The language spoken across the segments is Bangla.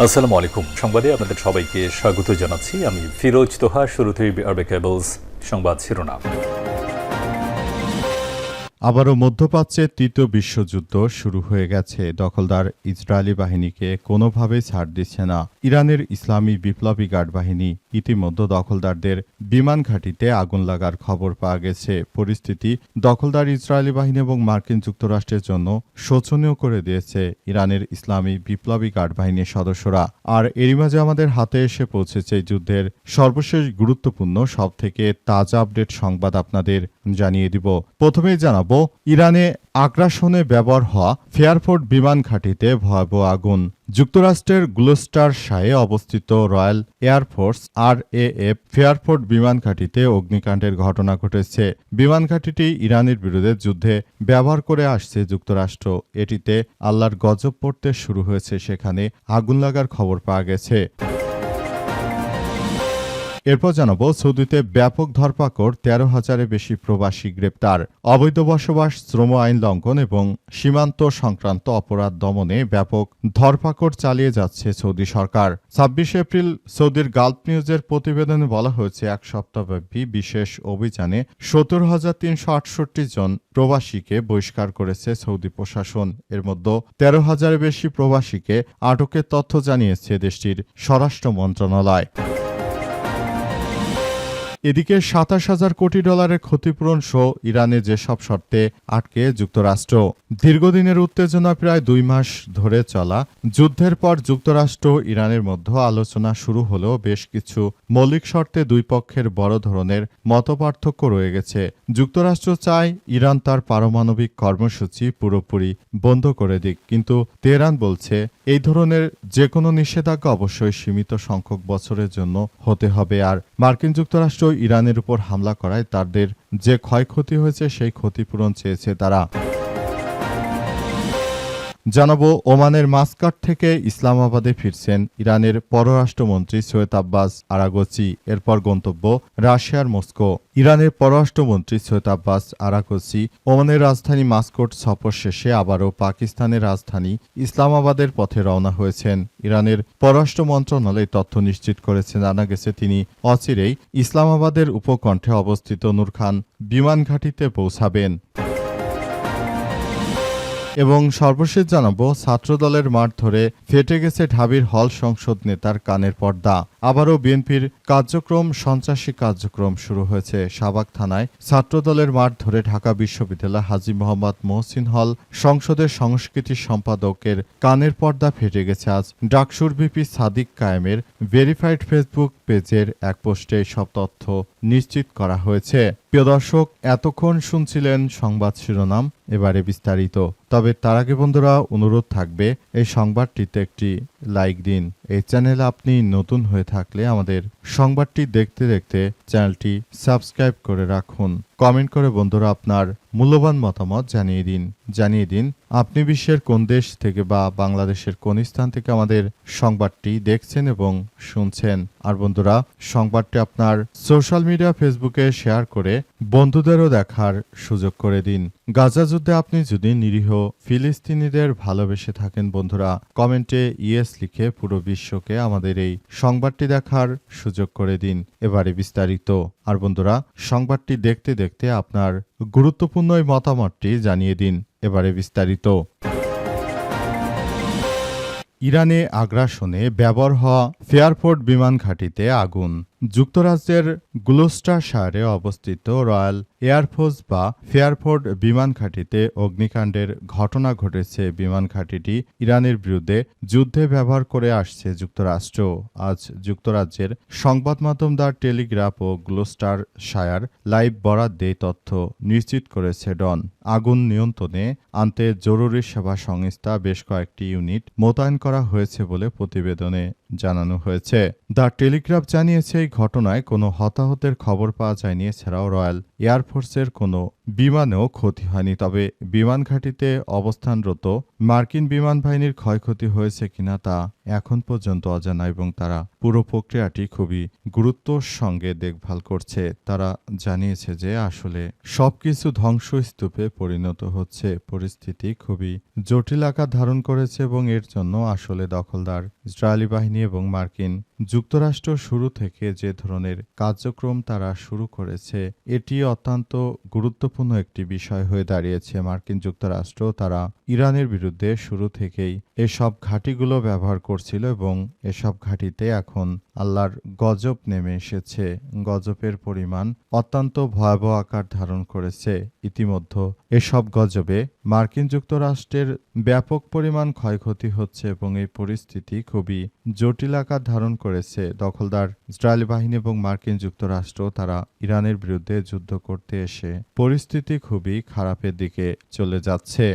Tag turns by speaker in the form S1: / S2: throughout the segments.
S1: আসসালামু আলাইকুম। সংবাদে আপনাদের সবাইকে স্বাগত জানাচ্ছি। আমি ফিরোজ তোহা। শুরুতেই আরবে কেবলস সংবাদ শিরোনাম।
S2: আবারও মধ্যপ্রাচ্যে তৃতীয় বিশ্বযুদ্ধ শুরু হয়ে গেছে। দখলদার ইসরায়েলি বাহিনীকে কোনোভাবেই ছাড় দিচ্ছে না ইরানের ইসলামী বিপ্লবী গার্ড বাহিনী। ইতিমধ্যে দখলদারদের বিমান ঘাঁটিতে আগুন লাগার খবর পাওয়া গেছে। পরিস্থিতি দখলদার ইসরায়েলি বাহিনী এবং মার্কিন যুক্তরাষ্ট্রের জন্য শোচনীয় করে দিয়েছে ইরানের ইসলামী বিপ্লবী গার্ড বাহিনীর সদস্যরা। আর এরই মাঝে আমাদের হাতে এসে পৌঁছেছে যুদ্ধের সর্বশেষ গুরুত্বপূর্ণ সবথেকে তাজা আপডেট সংবাদ আপনাদের জানিয়ে দিব। প্রথমেই জানাবো ইরানে আগ্রাসনে ব্যবহার হওয়া ফেয়ারফোর্ট বিমান ঘাঁটিতে ভয়াবহ আগুন। যুক্তরাষ্ট্রের গ্লুস্টারশায়ে অবস্থিত রয়্যাল এয়ারফোর্স RAF ফেয়ারফোর্ট বিমান ঘাঁটিতে অগ্নিকাণ্ডের ঘটনা ঘটেছে। বিমান ঘাঁটিটি ইরানের বিরুদ্ধে যুদ্ধে ব্যবহার করে আসছে যুক্তরাষ্ট্র। এটিতে আল্লাহর গজব পড়তে শুরু হয়েছে, সেখানে আগুন লাগার খবর পাওয়া গেছে। এরপর জানাবো সৌদিতে ব্যাপক ধরপাকড়, 13,000-এর বেশি প্রবাসী গ্রেপ্তার। অবৈধ বসবাস, শ্রম আইন লঙ্ঘন এবং সীমান্ত সংক্রান্ত অপরাধ দমনে ব্যাপক ধরপাকড় চালিয়ে যাচ্ছে সৌদি সরকার। 26 এপ্রিল সৌদির গালফ নিউজের প্রতিবেদনে বলা হয়েছে, এক সপ্তাহব্যাপী বিশেষ অভিযানে 17,368 জন প্রবাসীকে বহিষ্কার করেছে সৌদি প্রশাসন। এর মধ্যে 13,000-এর বেশি প্রবাসীকে আটকের তথ্য জানিয়েছে দেশটির স্বরাষ্ট্র মন্ত্রণালয়। এদিকে 27,000 কোটি ডলারের ক্ষতিপূরণ সহ ইরানে যেসব শর্তে আটকে যুক্তরাষ্ট্র। দীর্ঘদিনের উত্তেজনা, প্রায় 2 মাস ধরে চলা যুদ্ধের পর যুক্তরাষ্ট্র ইরানের মধ্যে আলোচনা শুরু হলেও বেশ কিছু মৌলিক শর্তে দুই পক্ষের বড় ধরনের মতপার্থক্য রয়ে গেছে। যুক্তরাষ্ট্র চায় ইরান তার পারমাণবিক কর্মসূচি পুরোপুরি বন্ধ করে দিক, কিন্তু তেহরান বলছে এই ধরনের যে কোনো নিষেধাজ্ঞা অবশ্যই সীমিত সংখ্যক বছরের জন্য হতে হবে। আর মার্কিন যুক্তরাষ্ট্র ইরানের উপর হামলা করায় তাদের যে ক্ষয়ক্ষতি হয়েছে সেই ক্ষতিপূরণ চেয়েছে তারা। জানাবো ওমানের মাসকাট থেকে ইসলামাবাদে ফিরছেন ইরানের পররাষ্ট্রমন্ত্রী সৈয়দ আব্বাস আরাগচি। এরপর গন্তব্য রাশিয়ার মস্কো। ইরানের পররাষ্ট্রমন্ত্রী সৈয়দ আব্বাস আরাগচি ওমানের রাজধানী মাস্কট সফর শেষে আবারও পাকিস্তানের রাজধানী ইসলামাবাদের পথে রওনা হয়েছেন। ইরানের পররাষ্ট্র মন্ত্রণালয় তথ্য নিশ্চিত করেছে, জানা গেছে তিনি অচিরেই ইসলামাবাদের উপকণ্ঠে অবস্থিত নূর খান বিমান ঘাঁটিতে পৌঁছাবেন। এবং সর্বশেষ জানাবো ছাত্রদলের মাঠ ধরে ফেটে গেছে ঢাবির হল সংসদ নেতার কানের পর্দা। আবারও বিএনপির কার্যক্রম, সন্ত্রাসী কার্যক্রম শুরু হয়েছে। শাহবাগ থানায় ছাত্রদলের মাঠ ধরে ঢাকা বিশ্ববিদ্যালয় হাজী মোহাম্মদ মহসিন হল সংসদের সংস্কৃতি সম্পাদকের কানের পর্দা ফেটে গেছে আজ। ডাকসুর ভিপি সাদিক কায়েমের ভেরিফাইড ফেসবুক পেজের এক পোস্টে সব তথ্য নিশ্চিত করা হয়েছে। প্রিয় দর্শক, এতক্ষণ শুনছিলেন সংবাদ শিরোনাম, এবারে বিস্তারিত। তবে তার আগে বন্ধুরা অনুরোধ থাকবে এই সংবাদটিতে একটি লাইক দিন। এই চ্যানেলে আপনি নতুন হয়ে থাকলে আমাদের সংবাদটি দেখতে দেখতে চ্যানেলটি সাবস্ক্রাইব করে রাখুন। কমেন্ট করে বন্ধুরা আপনার মূল্যবান মতামত জানিয়ে দিন আপনি বিশ্বের কোন দেশ থেকে বা বাংলাদেশের কোন স্থান থেকে আমাদের সংবাদটি দেখছেন এবং শুনছেন। আর বন্ধুরা সংবাদটি আপনার সোশ্যাল মিডিয়া ফেসবুকে শেয়ার করে বন্ধুদেরও দেখার সুযোগ করে দিন। গাজা যুদ্ধে আপনি যদি নিরীহ ফিলিস্তিনিদের ভালোবেসে থাকেন বন্ধুরা, কমেন্টে ইয়েস লিখে পুরো বিশ্বকে আমাদের এই সংবাদটি দেখার সুযোগ করে দিন। এবারে বিস্তারিত। আর বন্ধুরা সংবাদটি দেখতে দেখতে আপনার গুরুত্বপূর্ণ এই মতামতটি জানিয়ে দিন। এবারে বিস্তারিত। ইরানে আগ্রাসনে ব্যবহার হওয়া ফেয়ারফোর্ট বিমান ঘাঁটিতে আগুন। যুক্তরাজ্যের গ্লুস্টারশায়ারে অবস্থিত রয়্যাল এয়ারফোর্স বা ফেয়ারফোর্ট বিমান ঘাঁটিতে অগ্নিকাণ্ডের ঘটনা ঘটেছে। বিমান ঘাঁটিটি ইরানের বিরুদ্ধে যুদ্ধে ব্যবহার করে আসছে যুক্তরাষ্ট্র। আজ যুক্তরাজ্যের সংবাদ মাধ্যম দ্য টেলিগ্রাফ ও গ্লুস্টারশায়ার লাইভ বরাত দিয়ে তথ্য নিশ্চিত করেছে ডন। আগুন নিয়ন্ত্রণে আনতে জরুরি সেবা সংস্থা বেশ কয়েকটি ইউনিট মোতায়েন করা হয়েছে বলে প্রতিবেদনে জানানো হয়েছে। দ্য টেলিগ্রাফ জানিয়েছে এই ঘটনায় কোনো হতাহতের খবর পাওয়া যায়নি। এছাড়াও রয়্যাল এয়ারফোর্সের কোনো বিমানেও ক্ষতি হয়নি। তবে বিমান ঘাঁটিতে অবস্থানরত মার্কিন বিমান বাহিনীর ক্ষয়ক্ষতি হয়েছে কিনা তা এখন পর্যন্ত অজানা এবং তারা পুরো প্রক্রিয়াটি খুবই গুরুত্বর সঙ্গে দেখভাল করছে। তারা জানিয়েছে যে আসলে সবকিছু ধ্বংসস্তূপে পরিণত হচ্ছে, পরিস্থিতি খুবই জটিল আকার ধারণ করেছে এবং এর জন্য আসলে দখলদার ইসরায়েলি বাহিনী এবং মার্কিন যুক্তরাষ্ট্র শুরু থেকে যে ধরনের কার্যক্রম তারা শুরু করেছে এটি অত্যন্ত গুরুত্বপূর্ণ একটি বিষয় হয়ে দাঁড়িয়েছে। মার্কিন যুক্তরাষ্ট্র তারা ইরানের বিরুদ্ধে শুরু থেকেই এসব ঘাঁটিগুলো ব্যবহার করছিল এবং এসব ঘাঁটিতে এখন আল্লাহর গজব নেমে এসেছে। গজবের পরিমাণ অত্যন্ত ভয়াবহ আকার ধারণ করেছে। ইতিমধ্যে এসব গজবে মার্কিন যুক্তরাষ্ট্রের ব্যাপক পরিমাণ ক্ষয়ক্ষতি হচ্ছে এবং এই পরিস্থিতি খুবই জটিল আকার ধারণ করেছে। দখলদার ইসরায়েলি বাহিনী এবং মার্কিন যুক্তরাষ্ট্র তারা ইরানের বিরুদ্ধে যুদ্ধ করতে এসে পরিস্থিতি খুবই খারাপের দিকে চলে যাচ্ছে।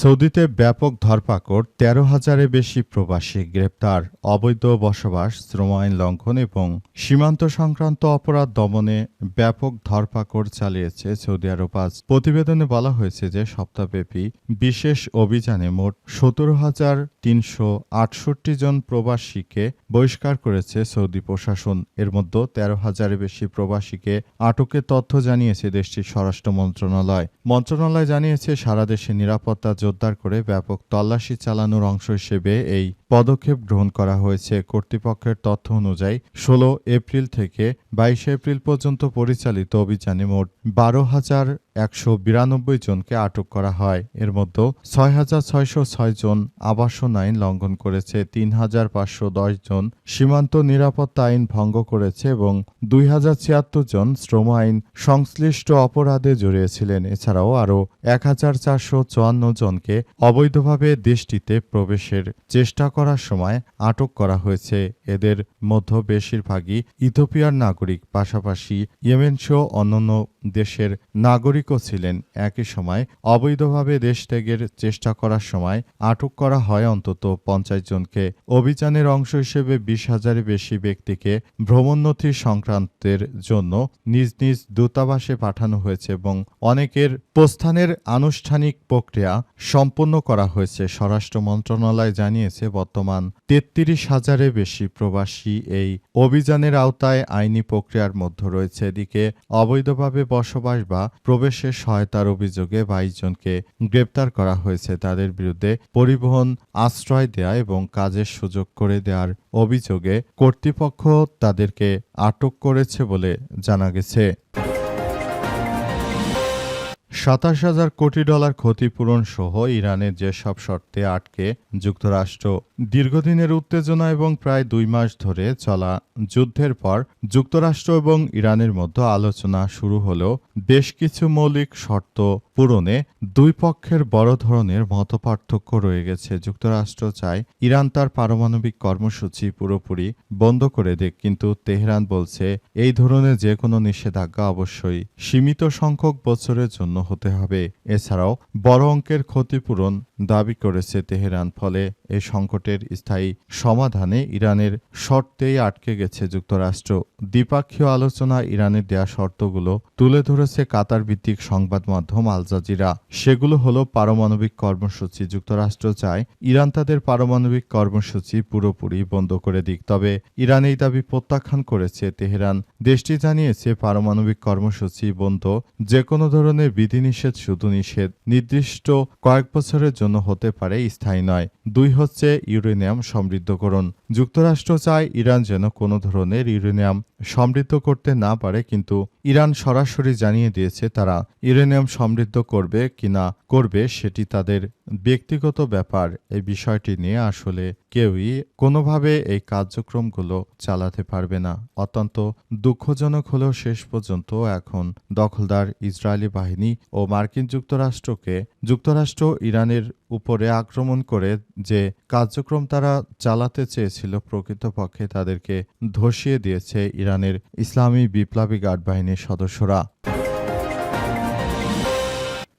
S2: সৌদিতে ব্যাপক ধরপাকড়, ১৩,০০০-এর বেশি প্রবাসী গ্রেপ্তার, অবৈধ বসবাস, শ্রম আইন লঙ্ঘন এবং সীমান্ত সংক্রান্ত অপরাধ দমনে ব্যাপক ধরপাকড় চালিয়েছে সৌদি আরব। আজ প্রতিবেদনে বলা হয়েছে যে সপ্তাহব্যাপী বিশেষ অভিযানে মোট ১৭,৩৬৮ জন প্রবাসীকে বহিষ্কার করেছে সৌদি প্রশাসন। এর মধ্যে ১৩,০০০-এর বেশি প্রবাসীকে আটকের তথ্য জানিয়েছে দেশটির স্বরাষ্ট্র মন্ত্রণালয়। মন্ত্রণালয় জানিয়েছে সারা দেশে নিরাপত্তা জোরদার করে ব্যাপক তল্লাশি চালানোর অংশ হিসেবে এই পদক্ষেপ গ্রহণ করা হয়েছে। কর্তৃপক্ষের তথ্য অনুযায়ী ১৬ এপ্রিল থেকে ২২ এপ্রিল পর্যন্ত পরিচালিত অভিযানে মোট ১২,১৯২ জনকে আটক করা হয়। এর মধ্যে ৬,৬০৬ জন আবাসন আইন লঙ্ঘন করেছে, ৩,৫১০ জন সীমান্ত নিরাপত্তা আইন ভঙ্গ করেছে এবং ২,০৭৬ জন শ্রম আইন সংশ্লিষ্ট অপরাধে জড়িয়েছিলেন। এছাড়াও আরও ১,৪৫৪ জনকে অবৈধভাবে দেশটিতে প্রবেশের চেষ্টা করার সময় আটক করা হয়েছে। এদের মধ্যে বেশিরভাগই ইথিওপিয়ার নাগরিক, পাশাপাশি ইয়েমেনসহ অন্যান্য দেশের নাগরিকও ছিলেন। একই সময় অবৈধভাবে দেশ ত্যাগের চেষ্টা করার সময় আটক করা হয় অন্তত ৫০ জনকে। অভিযানের অংশ হিসেবে ২০,০০০-এর বেশি ব্যক্তিকে ভ্রমণনথি সংক্রান্তের জন্য নিজ নিজ দূতাবাসে পাঠানো হয়েছে এবং অনেকের প্রস্থানের আনুষ্ঠানিক প্রক্রিয়া সম্পন্ন করা হয়েছে। স্বরাষ্ট্র মন্ত্রণালয় জানিয়েছে বর্তমান ৩৩,০০০-এর বেশি প্রবাসী এই অভিযানের আওতায় আইনি প্রক্রিয়ার মধ্যে রয়েছে। এদিকে অবৈধভাবে বসবাস বা প্রবেশের সহায়তার অভিযোগে ২২ জনকে গ্রেপ্তার করা হয়েছে। তাদের বিরুদ্ধে পরিবহন, আশ্রয় দেয়া এবং কাজের সুযোগ করে দেওয়ার অভিযোগে কর্তৃপক্ষ তাদেরকে আটক করেছে বলে জানা গেছে। $২৭,০০০ কোটি ক্ষতিপূরণ সহ ইরানের যেসব শর্তে আটকে যুক্তরাষ্ট্র। দীর্ঘদিনের উত্তেজনা এবং প্রায় ২ মাস ধরে চলা যুদ্ধের পর যুক্তরাষ্ট্র এবং ইরানের মধ্যে আলোচনা শুরু হলেও বেশ কিছু মৌলিক শর্ত পূরণে দুই পক্ষের বড় ধরনের মতপার্থক্য রয়ে গেছে। যুক্তরাষ্ট্র চায় ইরান তার পারমাণবিক কর্মসূচি পুরোপুরি বন্ধ করে দেয়, কিন্তু তেহরান বলছে এই ধরনের যে কোনো নিষেধাজ্ঞা অবশ্যই সীমিত সংখ্যক বছরের জন্য হতে হবে। এছাড়াও বড় অঙ্কের ক্ষতিপূরণ দাবি করেছে তেহরান। ফলে এই সংকটের স্থায়ী সমাধানে ইরানের শর্তেই আটকে গেছে যুক্তরাষ্ট্র। দ্বিপাক্ষীয় আলোচনা ইরানের দেয়া শর্তগুলো তুলে ধরেছে কাতার ভিত্তিক সংবাদ মাধ্যম আল জাজিরা। সেগুলো হলো পারমাণবিক কর্মসূচি। যুক্তরাষ্ট্র চায় ইরান তাদের পারমাণবিক কর্মসূচি পুরোপুরি বন্ধ করে দিক, তবে ইরান এই দাবি প্রত্যাখ্যান করেছে। তেহরান দেশটি জানিয়েছে পারমাণবিক কর্মসূচি বন্ধ যে কোনো ধরনের বিধিনিষেধ শুধু নিষেধ নির্দিষ্ট কয়েক বছরের জন্য হতে পারে, স্থায়ী নয়। ২ হচ্ছে ইউরেনিয়াম সমৃদ্ধকরণ। যুক্তরাষ্ট্র চায় ইরান যেন কোনো ধরনের ইউরেনিয়াম সমৃদ্ধ করতে না পারে, কিন্তু ইরান সরাসরি জানিয়ে দিয়েছে তারা ইউরেনিয়াম সমৃদ্ধ করবে কিনা করবে সেটি তাদের ব্যক্তিগত ব্যাপার। এই বিষয়টি নিয়ে আসলে কেউই কোনোভাবে এই কার্যক্রমগুলো চালাতে পারবে না। অত্যন্ত দুঃখজনক হলেও শেষ পর্যন্ত এখন দখলদার ইসরায়েলি বাহিনী ও মার্কিন যুক্তরাষ্ট্র ইরানের উপরে আক্রমণ করে যে কার্যক্রম তারা চালাতে চেয়েছিল প্রকৃতপক্ষে তাদেরকে ধসিয়ে দিয়েছে ইরানের ইসলামী বিপ্লবী গার্ড বাহিনীর সদস্যরা।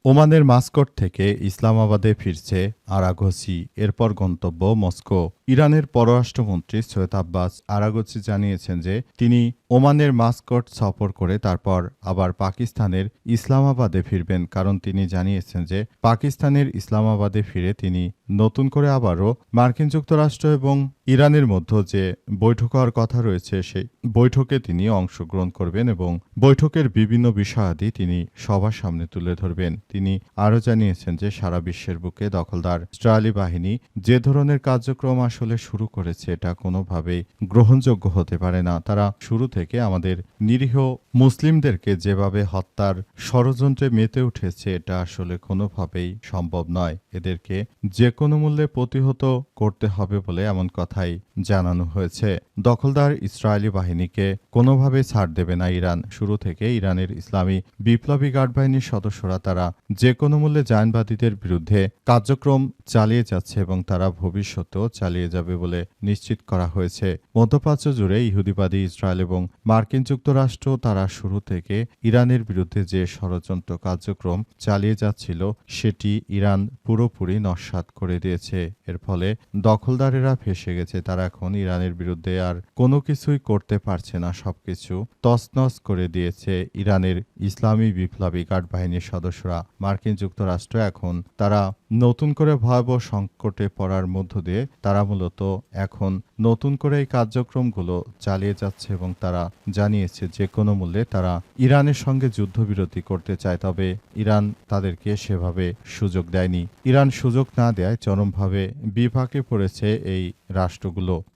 S2: ওমানের মাস্কট থেকে ইসলামাবাদে ফিরছে আরাঘচি। এরপর গন্তব্য মস্কো। ইরানের পররাষ্ট্রমন্ত্রী সৈয়দ আব্বাস আরাঘচি জানিয়েছেন যে তিনি ওমানের মাস্কট সফর করে তারপর আবার পাকিস্তানের ইসলামাবাদে ফিরবেন, কারণ তিনি জানিয়েছেন যে পাকিস্তানের ইসলামাবাদে ফিরে তিনি নতুন করে আবারও মার্কিন যুক্তরাষ্ট্র এবং ইরানের মধ্যে যে বৈঠক হওয়ার কথা রয়েছে সেই বৈঠকে তিনি অংশগ্রহণ করবেন এবং বৈঠকের বিভিন্ন বিষয়াদি তিনি সবার সামনে তুলে ধরবেন। তিনি আরও জানিয়েছেন যে সারা বিশ্বের বুকে দখলদার ইসরায়েলি বাহিনী যে ধরনের কার্যক্রম আসলে শুরু করেছে এটা কোনোভাবেই গ্রহণযোগ্য হতে পারে না। তারা শুরু থেকে আমাদের নিরীহ মুসলিমদেরকে যেভাবে হত্যার ষড়যন্ত্রে মেতে উঠেছে এটা আসলে কোনোভাবেই সম্ভব নয়। এদেরকে যে কোনো মূল্যে প্রতিহত করতে হবে বলে এমন কথাই জানানো হয়েছে। দখলদার ইসরায়েলি বাহিনীকে কোনোভাবে ছাড় দেবে না ইরান। শুরু থেকে ইরানের ইসলামী বিপ্লবী গার্ড বাহিনীর সদস্যরা তারা যে কোনো মূল্যে জায়নবাদীদের বিরুদ্ধে কার্যক্রম চালিয়ে যাচ্ছে এবং তারা ভবিষ্যতেও চালিয়ে যাবে বলে নিশ্চিত করা হয়েছে। মধ্যপ্রাচ্য জুড়ে ইহুদিবাদী ইসরায়েল এবং মার্কিন যুক্তরাষ্ট্র তারা শুরু থেকে ইরানের বিরুদ্ধে যে ষড়যন্ত্র কার্যক্রম চালিয়ে যাচ্ছিল সেটি ইরান পুরোপুরি নস্যাৎ করে দিয়েছে। এর ফলে দখলদারেরা ফেঁসে গেছে। তারা এখন ইরানের বিরুদ্ধে আর কোনো কিছুই করতে পারছে না, সবকিছু তছনছ করে দিয়েছে ইরানের ইসলামী বিপ্লবী গার্ড বাহিনীর সদস্যরা। মার্কিন যুক্তরাষ্ট্র এখন তারা নতুন করে ভয়াবহ সংকটে পড়ার মধ্য দিয়ে তারা মূলত এখন নতুন করে এই কার্যক্রমগুলো চালিয়ে যাচ্ছে এবং তারা জানিয়েছে যে কোনো মূল্যে তারা ইরানের সঙ্গে যুদ্ধবিরতি করতে চায়। তবে ইরান তাদেরকে সেভাবে সুযোগ দেয়নি। ইরান সুযোগ না দেয় চরমভাবে বিপাকে পড়েছে এই রাষ্ট্রগুলো।